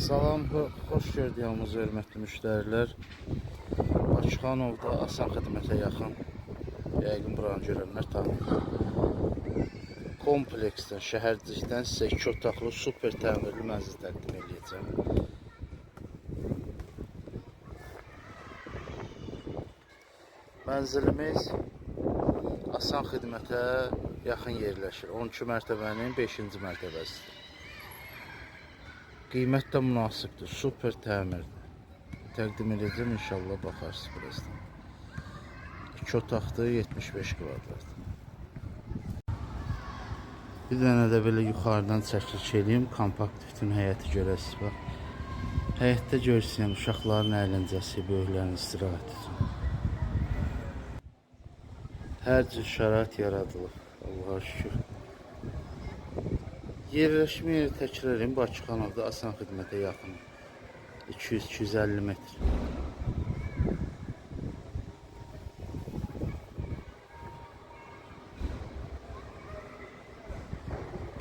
Salam, xoş gördüyünüz hörmətli müştərilər. Bakıxanovda asan xidmətə yaxın, yəqin buranı görənlər tanıyır. Kompleksdən, şəhərcikdən sizə 2 otaqlı super təmirli mənzil təqdim edəcəm. Mənzilimiz asan xidmətə yaxın yerləşir. 12 mərtəbənin 5-ci mərtəbəsidir. Qiymət də münasibdir, super təmirdir. Təqdim edəcəm, inşallah baxarsınız birazdan. 2 otaqdır, 75 kvadrat. Bir dənə də belə yuxarıdan çəkiş edeyim, kompakt bütün həyəti görəsiniz. Bax, həyətdə görürsünüz uşaqların əyləncəsi, böyüklərin istirahəti üçün. Hər cür şərait yaradılıb, Allah'a şükür. Yerləşmə yeri təkrar edeyim, Bakıxanovda asan xidmətə yaxın. 200-250 metr.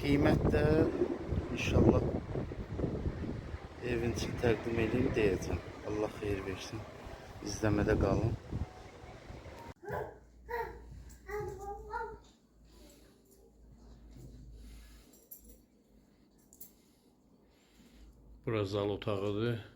Qiymət də inşallah evin için təqdim edeyim deyəcəm. Allah xeyir versin. İzləmədə qalın. Burası zal otağıdır.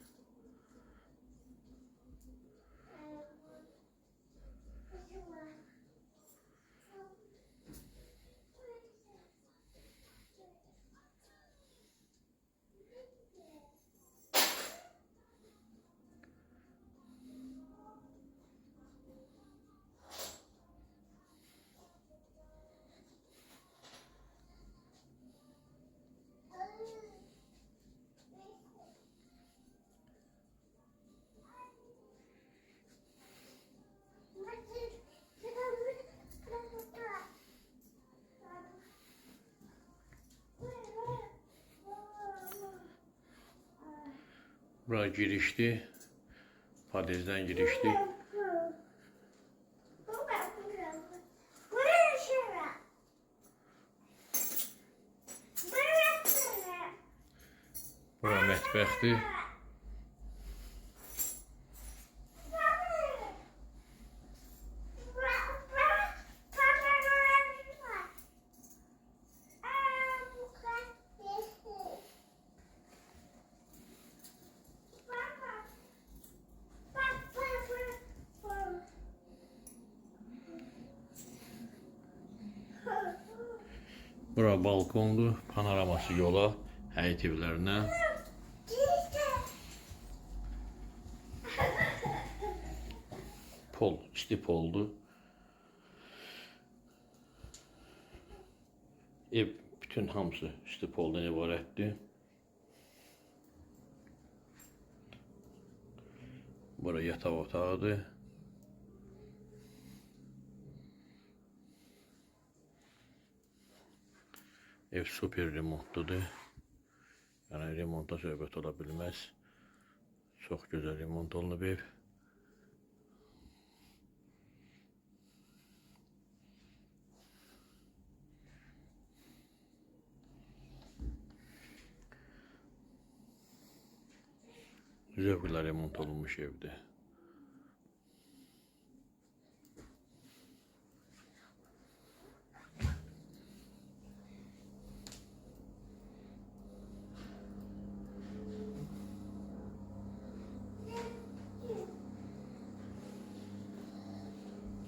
Bura girişdi. Padezden girişdi. Bura mətbəxdir. Bura balkondur, panoraması yola, həyət evlərinə. Pol, isti poldur. Ev bütün hamısı isti poldan ibarətdir. Bura yataq otağıdır. Ev super remontludur. Yəni remonta söhbət ola bilməz. Çox gözəl remont olunub ev. Zövqlə remont olunmuş evdir.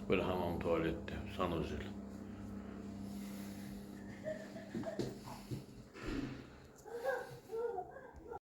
Böyle hamam tuvalettir, sanuzil.